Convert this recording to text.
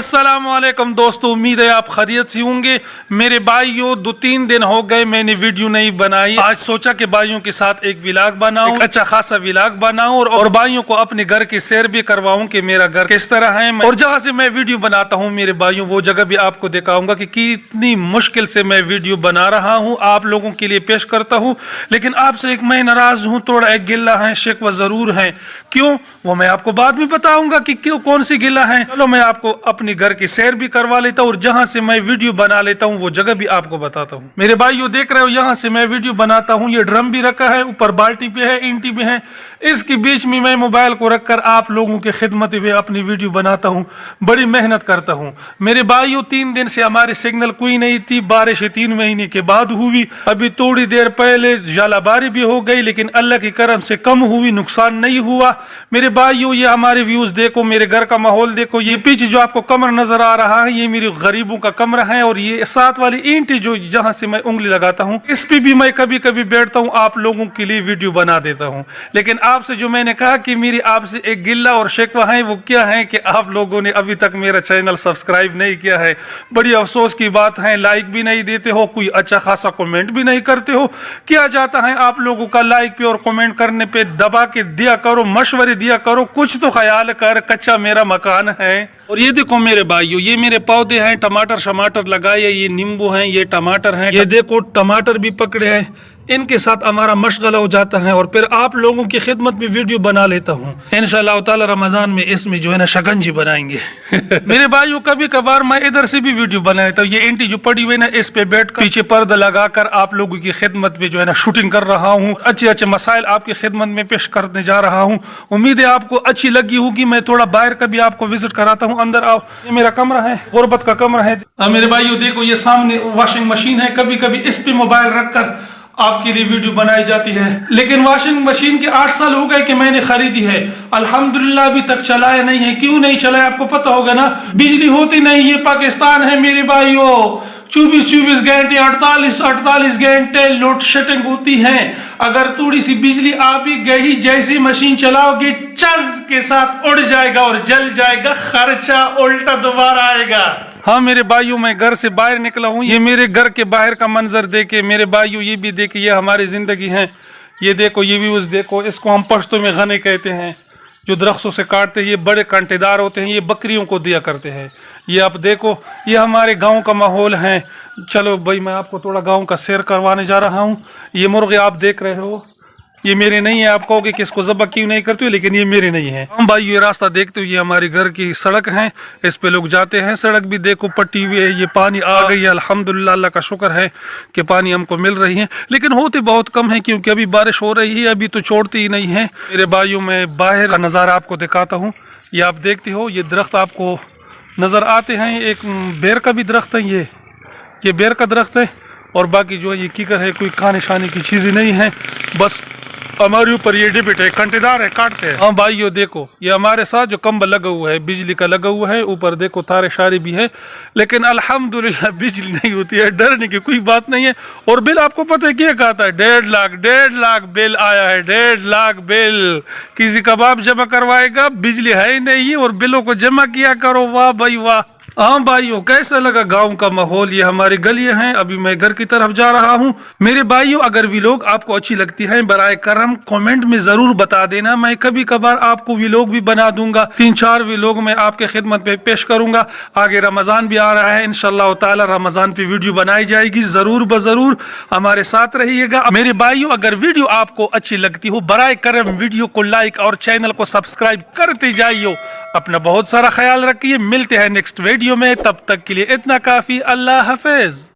अस्सलाम वालेकुम दोस्तों, उम्मीद है आप खैरियत से होंगे। मेरे भाइयों 2-3 दिन हो गए मैंने वीडियो नहीं बनाई। आज सोचा कि भाइयों के साथ एक व्लॉग बनाऊं, एक अच्छा खासा व्लॉग बनाऊं और भाइयों को अपने घर की सैर भी करवाऊं कि मेरा घर किस तरह है। और जहां से मैं वीडियो बनाता हूं मेरे भाइयों, वो जगह भी आपको दिखाऊंगा कि कितनी मुश्किल से मैं वीडियो बना रहा हूँ, आप लोगों के लिए पेश करता हूँ। लेकिन आपसे एक मैं नाराज हूँ, थोड़ा एक गिला है, शिकवा जरूर है। क्यों, वो मैं आपको बाद में बताऊंगा कि क्यों, कौन सी गिला है। चलो मैं आपको अपनी घर की सैर भी करवा लेता हूँ और जहां से मैं वीडियो बना लेता हूँ वो जगह भी आपको बताता हूँ। मेरे भाइयों देख रहे हो, यहाँ से मैं वीडियो बनाता हूँ। ये ड्रम भी रखा है, ऊपर बाल्टी पे है, ईंटी भी है। इसके बीच में मैं मोबाइल को रखकर आप लोगों की खिदमत में अपनी वीडियो बनाता हूँ, बड़ी मेहनत करता हूँ। मेरे भाइयों 3 दिन से हमारे सिग्नल कोई नहीं थी, बारिश 3 महीने के बाद हुई। अभी थोड़ी देर पहले जालाबारी भी हो गई, लेकिन अल्लाह के करम से कम हुई, नुकसान नहीं हुआ। मेरे भाइयों ये हमारे व्यूज देखो, मेरे घर का माहौल देखो। ये पीछे जो आपको कमरा नजर आ रहा है, ये मेरी गरीबों का कमरा है। और ये साथ वाली ईंट जो जहां से मैं उंगली लगाता हूँ, इस पे भी मैं कभी कभी बैठता हूँ, आप लोगों के लिए वीडियो बना देता हूँ। लेकिन आपसे जो मैंने कहा कि मेरी आपसे एक गिल्ला और शिकवा है, वो क्या है कि आप लोगों ने अभी तक मेरा चैनल सब्सक्राइब नहीं किया है। बड़ी अफसोस की बात है, लाइक भी नहीं देते हो, कोई अच्छा खासा कमेंट भी नहीं करते हो। किया जाता है आप लोगों का लाइक पे और कमेंट करने पे, दबा के दिया करो, मशवरे दिया करो, कुछ तो ख्याल कर, कच्चा मेरा मकान है। और ये देखो मेरे भाइयों, ये मेरे पौधे हैं, टमाटर शमाटर लगाए, ये नींबू हैं, ये टमाटर हैं। ये देखो टमाटर भी पकड़े हैं, इनके साथ हमारा मशगला हो जाता है और फिर आप लोगों की खिदमत में वीडियो बना लेता हूँ। इंशाअल्लाह ताला रमजान में इसमें जो है ना शकंजी बनाएंगे। मेरे भाइयों कभी कभार मैं इधर से भी वीडियो बनाता हूँ। ये ईंटी जो पड़ी हुई ना, इस पे बैठ कर पीछे पर्दा लगाकर आप लोगों की खिदमत में जो है ना शूटिंग कर रहा हूँ। अच्छे अच्छे मसाइल आपकी खिदमत में पेश करने जा रहा हूँ। उम्मीद है आपको अच्छी लगी होगी। मैं थोड़ा बाहर का भी आपको विजिट कराता हूँ, अंदर आओ। ये मेरा कमरा है, गुरबत का कमरा है। मेरे भाइयों देखो, ये सामने वॉशिंग मशीन है। कभी कभी इस पे मोबाइल रखकर आपके लिए वीडियो बनाई जाती है। लेकिन वॉशिंग मशीन के 8 साल हो गए कि मैंने खरीदी है, अल्हम्दुलिल्लाह अभी तक चलाया नहीं है। क्यों नहीं चलाया आपको पता होगा ना, बिजली होती नहीं। ये पाकिस्तान है मेरे भाइयों, 24 घंटे 48 घंटे लोड शेडिंग होती है। अगर थोड़ी सी बिजली आ भी गई, जैसी मशीन चलाओगे चज के साथ उड़ जाएगा और जल जाएगा, खर्चा उल्टा दोबारा आएगा। हाँ मेरे भाइयों, मैं घर से बाहर निकला हूँ। ये मेरे घर के बाहर का मंजर देखे मेरे भाइयों, ये भी देखे, ये हमारी जिंदगी है। ये देखो, ये व्यूज देखो, इसको हम पश्तो में गने कहते हैं। जो दरख्तों से काटते हैं, ये बड़े कांटेदार होते हैं, ये बकरियों को दिया करते हैं। ये आप देखो, ये हमारे गांव का माहौल है। चलो भाई, मैं आपको थोड़ा गांव का सैर करवाने जा रहा हूँ। ये मुर्गे आप देख रहे हो, ये मेरे नहीं है। आप कहोगे कि इसको ज़बह क्यों नहीं करते हो, लेकिन ये मेरे नहीं है। हम भाई ये रास्ता देखते हो, ये हमारे घर की सड़क है, इस पे लोग जाते हैं। सड़क भी देखो पट्टी हुई है। ये पानी आ गई है, अल्हम्दुलिल्लाह, अल्लाह का शुक्र है कि पानी हमको मिल रही है। लेकिन होते बहुत कम है, क्योंकि अभी बारिश हो रही है, अभी तो छोड़ती ही नहीं है। मेरे भाइयों, मैं बाहर का नज़ारा आपको दिखाता हूँ। ये आप देखते हो, ये दरख्त आपको नज़र आते हैं। एक बेर का भी दरख्त है, ये बेर का दरख्त है। और बाकी जो है ये कीकर है, कोई खाने शाने की चीज़ें नहीं है। बस हमारे ऊपर ये डिबिट है, कंटेदार है, काटते हैं। हाँ भाइयों देखो, ये हमारे साथ जो कंबल लगा हुआ है, बिजली का लगा हुआ है। ऊपर देखो तारे शारे भी है, लेकिन अल्हम्दुलिल्लाह बिजली नहीं होती है, डरने की कोई बात नहीं है। और बिल आपको पता है क्या कहता है, 1.5 लाख बिल आया है, 1.5 लाख बिल। किसी कबाब जमा करवाएगा, बिजली है ही नहीं, और बिलों को जमा किया करो। वाह भाई वाह। हाँ भाइयों, कैसा लगा गांव का माहौल। ये हमारी गलियां हैं। अभी मैं घर की तरफ जा रहा हूँ। मेरे भाइयों, अगर व्लॉग आपको अच्छी लगती है, बराए करम कमेंट में जरूर बता देना। मैं कभी कभार आपको व्लॉग भी बना दूंगा। 3-4 व्लॉग में आपके खिदमत पे पेश करूंगा। आगे रमजान भी आ रहा है, इंशाअल्लाह ताला रमजान पे वीडियो बनाई जाएगी। जरूर बजरूर हमारे साथ रहिएगा। मेरे भाइयों, अगर वीडियो आपको अच्छी लगती हो, बराए करम वीडियो को लाइक और चैनल को सब्सक्राइब करते जाइए। अपना बहुत सारा ख्याल रखिए। मिलते हैं नेक्स्ट वीडियो में, तब तक के लिए इतना काफी। अल्लाह हाफिज।